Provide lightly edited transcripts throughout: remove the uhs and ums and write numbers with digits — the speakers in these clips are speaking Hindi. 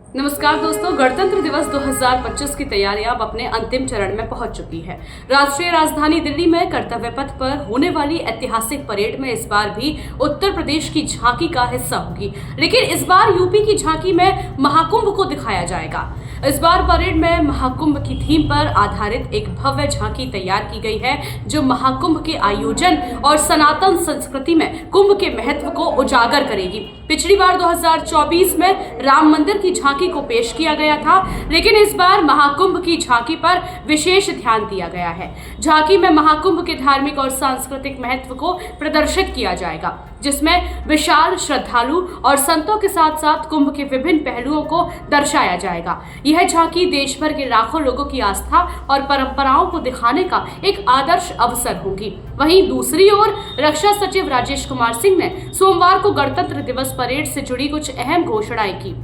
नमस्कार दोस्तों, गणतंत्र दिवस 2025 की तैयारियां अब अपने अंतिम चरण में पहुंच चुकी है। राष्ट्रीय राजधानी दिल्ली में कर्तव्य पथ पर होने वाली ऐतिहासिक परेड में इस बार भी उत्तर प्रदेश की झांकी का हिस्सा होगी, लेकिन इस बार यूपी की झांकी में महाकुंभ को दिखाया जाएगा। इस बार परेड में महाकुंभ की थीम पर आधारित एक भव्य झांकी तैयार की गई है, जो महाकुंभ के आयोजन और सनातन संस्कृति में कुंभ के महत्व को उजागर करेगी। पिछली बार 2024 में राम मंदिर की झांकी को पेश किया गया था, लेकिन इस बार महाकुंभ की झांकी पर विशेष ध्यान दिया गया है। झांकी में महाकुंभ के धार्मिक और सांस्कृतिक महत्व को प्रदर्शित किया जाएगा, जिसमें विशाल श्रद्धालु और संतों के साथ साथ कुंभ के विभिन्न पहलुओं को दर्शाया जाएगा। यह झांकी देश भर के लाखों लोगों की आस्था और परंपराओं को दिखाने का एक आदर्श अवसर होगी। वहीं दूसरी ओर रक्षा सचिव राजेश कुमार सिंह ने सोमवार को गणतंत्र दिवस परेड से जुड़ी कुछ अहम घोषणाएं की।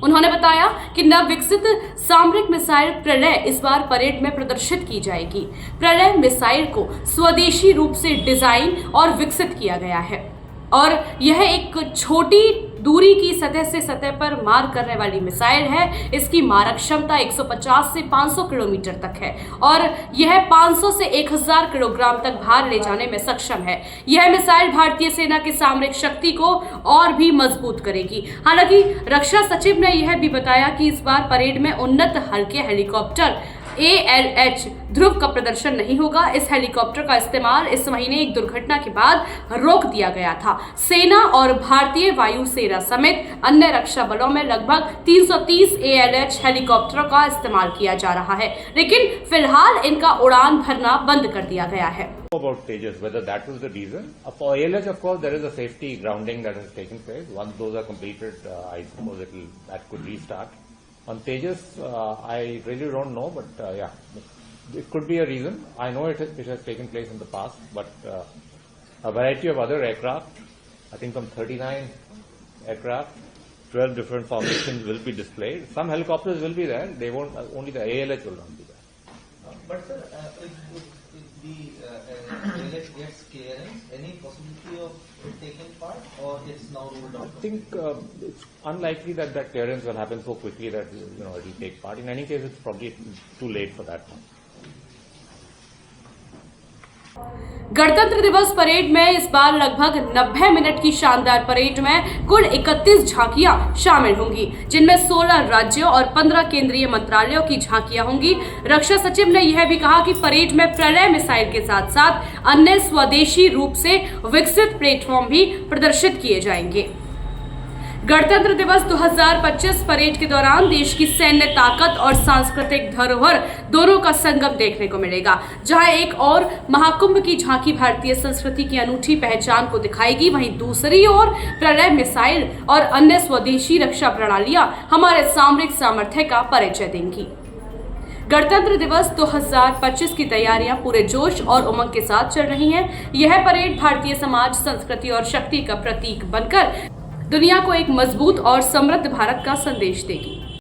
उन्होंने बताया कि नव विकसित सामरिक मिसाइल प्रलय इस बार परेड में प्रदर्शित की जाएगी। प्रलय मिसाइल को स्वदेशी रूप से डिजाइन और विकसित किया गया है और यह एक छोटी दूरी की सतह से सतह पर मार करने वाली मिसाइल है। इसकी मारक क्षमता 150 से 500 किलोमीटर तक है और यह 500 से 1000 किलोग्राम तक भार ले जाने में सक्षम है। यह मिसाइल भारतीय सेना की सामरिक शक्ति को और भी मजबूत करेगी। हालांकि रक्षा सचिव ने यह भी बताया कि इस बार परेड में उन्नत हल्के हेलीकॉप्टर ALH ध्रुव का प्रदर्शन नहीं होगा। इस हेलीकॉप्टर का इस्तेमाल इस महीने एक दुर्घटना के बाद रोक दिया गया था। सेना और भारतीय वायु सेना समेत अन्य रक्षा बलों में लगभग 330 ALH हेलीकॉप्टरों का इस्तेमाल किया जा रहा है, लेकिन फिलहाल इनका उड़ान भरना बंद कर दिया गया है। About Tejas, whether that was the reason. For ALH, of course, there is a safety grounding that has taken place. Once those are completed, I suppose that could restart. On Tejas, I really don't know, but yeah, it could be a reason. I know it has taken place in the past, but a variety of other aircraft, I think some 39 aircraft, 12 different formations will be displayed. Some helicopters will be there. They won't. Only the ALH will not be there. But sir, if the ALH gets clearance, any possibility of taking part, or it's now ruled out? I think it's unlikely that clearance will happen so quickly that it will take part. In any case, it's probably too late for that now. गणतंत्र दिवस परेड में इस बार लगभग 90 मिनट की शानदार परेड में कुल 31 झांकियां शामिल होंगी, जिनमें 16 राज्यों और 15 केंद्रीय मंत्रालयों की झांकियां होंगी। रक्षा सचिव ने यह भी कहा कि परेड में प्रलय मिसाइल के साथ साथ अन्य स्वदेशी रूप से विकसित प्लेटफॉर्म भी प्रदर्शित किए जाएंगे। गणतंत्र दिवस 2025 परेड के दौरान देश की सैन्य ताकत और सांस्कृतिक धरोहर दोनों का संगम देखने को मिलेगा। जहां एक और महाकुंभ की झांकी भारतीय संस्कृति की अनूठी पहचान को दिखाएगी, वहीं दूसरी ओर प्रलय मिसाइल और अन्य स्वदेशी रक्षा प्रणालियां हमारे सामरिक सामर्थ्य का परिचय देंगी। गणतंत्र दिवस 2025 की तैयारियां पूरे जोश और उमंग के साथ चल रही हैं। यह परेड भारतीय समाज, संस्कृति और शक्ति का प्रतीक बनकर दुनिया को एक मजबूत और समृद्ध भारत का संदेश देगी।